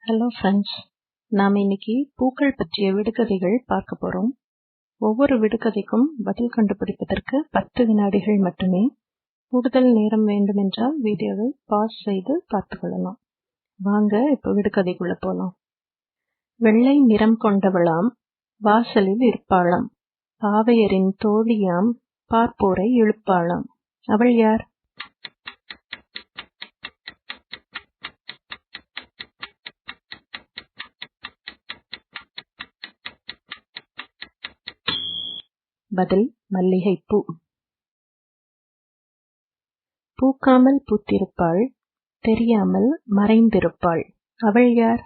Hello friends, நாம் இன்னைக்கு பூக்கள் பற்றிய விடுகதைகள் பார்க்க போறோம். ஒவ்வொரு விடுகதைக்கும் பதில் கண்டுபிடிப்பதற்கு 10 வினாடிகள் மட்டுமே. கூடுதல் நேரம் வேண்டுமென்றால் வீடியோவை பாஸ் செய்து பார்த்துக் கொள்ளலாம். வாங்க இப்ப விடுகதைக்குள்ள போலாம். வெள்ளை நிறம் கொண்டவளாம், வாசலில் இருப்பாளாம், பாவையரின் தோழியாம், பார்ப்போரை இழுப்பாளாம். அவள் யார்? பதில் மல்லிகைப்பூ. பூக்காமல் பூத்திருப்பாள், தெரியாமல் மறைந்திருப்பாள். அவள் யார்?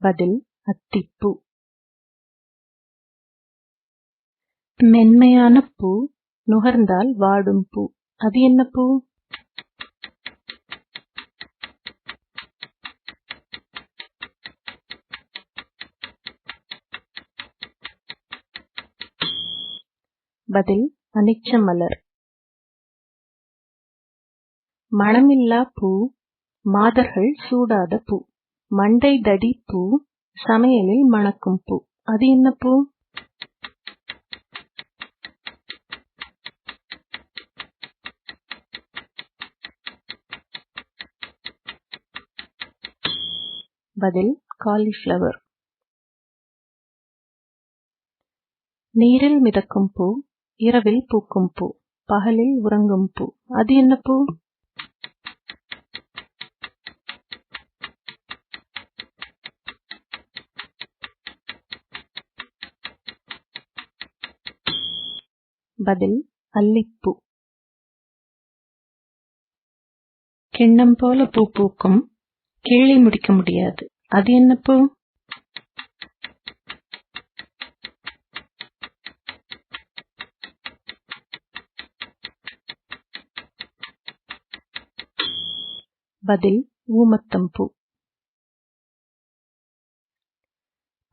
பதில் அத்திப்பூ. மென்மையான பூ, நுகர்ந்தால் வாடும் பூ. அது என்ன பூ? பதில் அனிச்ச மலர். மணமில்லா பூ, மாதர்கள் சூடாத பூ. மண்டை தடி பூ, சமையலில் மணக்கும் பூ. அது என்ன பூ? பதில் காலிஃப்ளவர். நீரில் மிதக்கும் பூ, இரவில் பூக்கும் பூ, பகலில் உறங்கும் பூ. அது என்ன பூ? பதில் அல்லிப்பூ. கிண்ணம் போல பூ பூக்கும், கிள்ளி முடிக்க முடியாது. அது என்ன பூ? பதில் ஊமத்தம் பூ.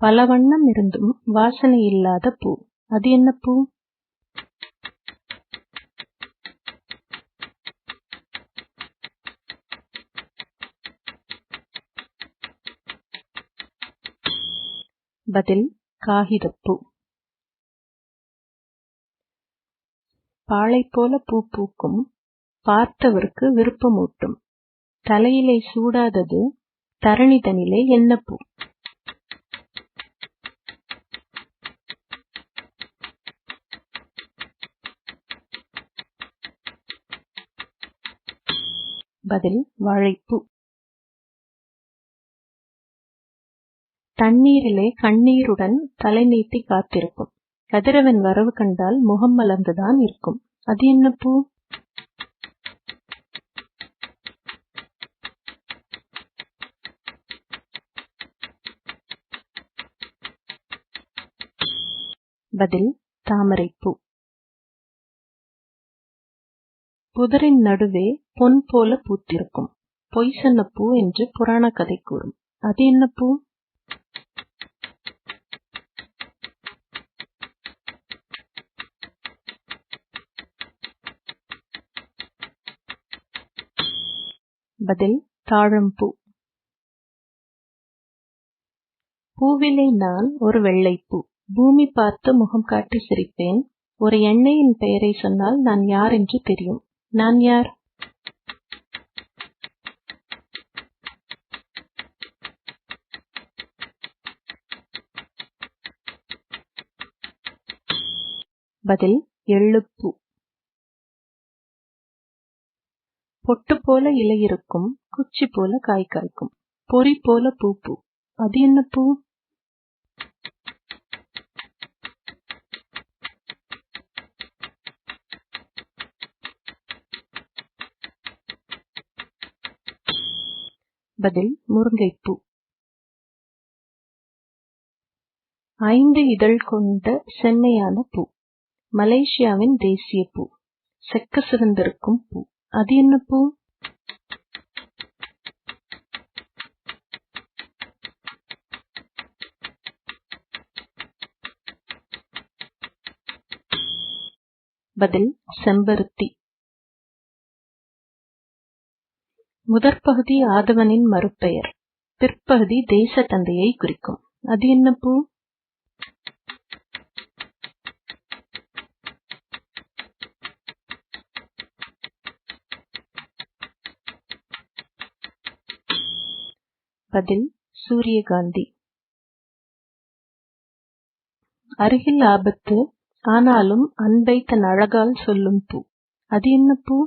பல வண்ணம் இருந்தும் வாசனை இல்லாத பூ. அது என்ன பூ? பதில் காகிதப்பூ. பாளை போல பூ பூக்கும், பார்த்தவருக்கு விருப்பமூட்டும், தலையிலே சூடாதது, தரணிதனிலே என்ன பூ? பதில் வாழைப்பூ. தண்ணீரிலே கண்ணீருடன் தலை நீட்டி காத்திருக்கும், கதிரவன் வரவு கண்டால் முகம் மலர்ந்துதான் இருக்கும். அது என்ன பூ? பதில் தாமரைப்பூ. புதரின் நடுவே பொன் போல பூத்திருக்கும், பொய் சொன்ன பூ என்று புராண கதை கூறும். அது என்ன பூ? பதில் தாழம்பூ. பூவிலே நான் ஒரு வெள்ளைப்பூ, பூமி பார்த்து முகம் காட்டி சிரிப்பேன், ஒரு எண்ணெயின் பெயரை சொன்னால் நான் யார் என்று தெரியும். நான் யார்? பதில் எள்ளுப்பூ. பொட்டு போல இலை இருக்கும், குச்சி போல காய் காய்க்கும், பொறி போல பூ பூ. அது என்ன பூ? பதில் முருங்கைப்பூ. 5 இதழ் கொண்ட செம்மையான பூ, மலேசியாவின் தேசிய பூ, செக்க சிவந்திருக்கும் பூ. அது என்ன பூ? பதில் செம்பருத்தி. முதற்பகுதி ஆதவனின் மறுபெயர், பிற்பகுதி தேச தந்தையை குறிக்கும். அது என்ன பூ? பதில் சூரியகாந்தி. அருகில் ஆபத்து, ஆனாலும் அன்பை தன் அழகால் சொல்லும் பூ. அது என்ன பூ?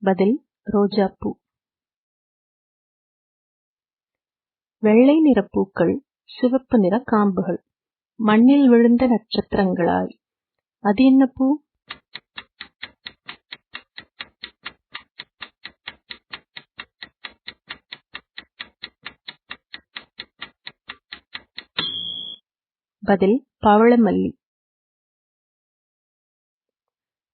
பதில் ரோஜாப்பூ. வெள்ளை நிற பூக்கள், சிவப்பு நிற காம்புகள், மண்ணில் விழுந்த நட்சத்திரங்களாய். அது என்ன பூ? பதில் பவளமல்லி.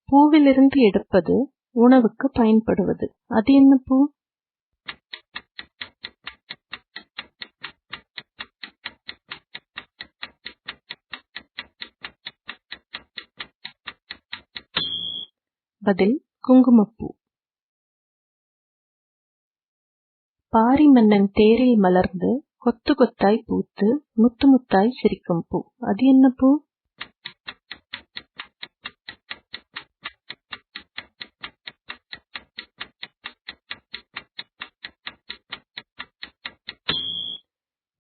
பூவிலிருந்து எடுப்பது, உணவுக்கு பயன்படுவது. அது என்ன பூ? பதில் குங்குமப்பூ. பாரி மன்னன் தேரில் மலர்ந்து கொத்து கொத்தாய் பூத்து முத்து முத்தாய் சிரிக்கும் பூ. அது என்ன பூ?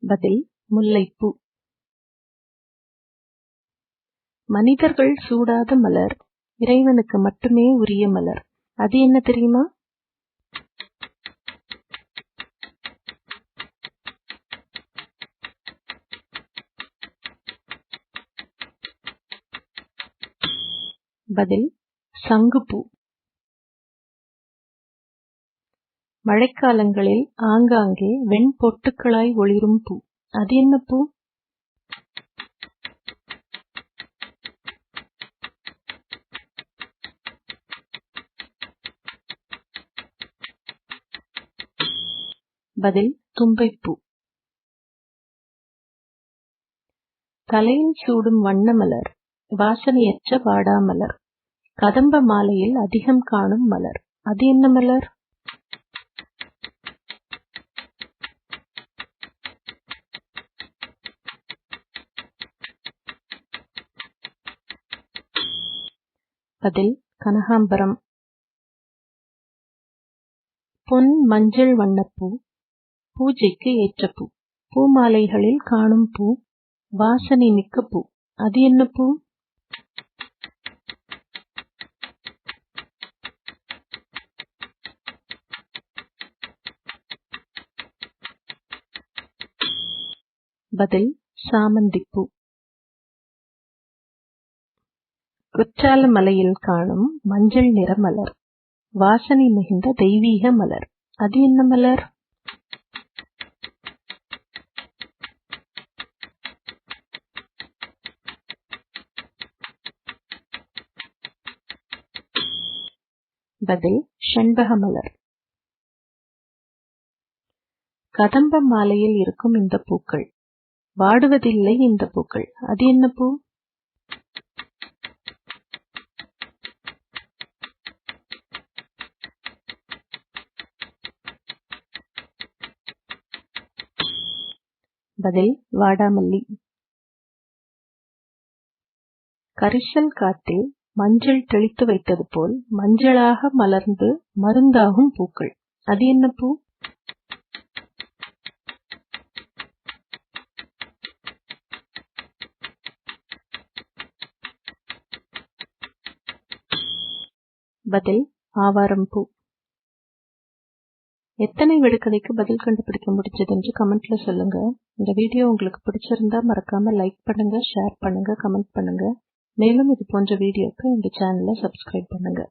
பதில் முல்லைப்பூ. மனிதர்கள் சூடாத மலர், இறைவனுக்கு மட்டுமே உரிய மலர். அது என்ன தெரியுமா? பதில் சங்குப்பூ. மழைக்காலங்களில் ஆங்காங்கே வெண்பொட்டுக்களாய் ஒளிரும் பூ. அது என்ன பூ? பதில் தும்பைப்பூ. தலையில் சூடும் வண்ண மலர், வாசனையற்ற வாடாமலர், கதம்ப மாலையில் அதிகம் காணும் மலர். அது என்ன மலர்? பதில் கனகாம்பரம். பொன் மஞ்சள் வண்ணப்பூ, பூஜைக்கு ஏற்ற பூ, பூமாலைகளில் காணும் பூ, வாசனை மிக்க பூ. அது என்ன பூ? பதில் சாமந்திப்பூ. குற்றால மலையில் காணும் மஞ்சள் நிற மலர், வாசனை மிகுந்த தெய்வீக மலர். அது என்ன மலர்? பதில் செண்பக மலர். கதம்ப மாலையில் இருக்கும் இந்த பூக்கள், வாடுவதில்லை இந்த பூக்கள். அது என்ன பூ? பதில் வாடாமல்லி. கரிசல் காட்டில் மஞ்சள் தெளித்து வைத்தது போல் மஞ்சளாக மலர்ந்து மருந்தாகும் பூக்கள். அது என்ன பூ? பதில் ஆவாரம்பூ. எத்தனை விடுகதைக்கு பதில் கண்டுபிடிக்க முடிஞ்சது என்று கமெண்ட்ல சொல்லுங்க. இந்த வீடியோ உங்களுக்கு பிடிச்சிருந்தா மறக்காம லைக் பண்ணுங்க, ஷேர் பண்ணுங்க, கமெண்ட் பண்ணுங்க. மேலும் இது போன்ற வீடியோக்கு எங்க சேனலை சப்ஸ்கிரைப் பண்ணுங்க.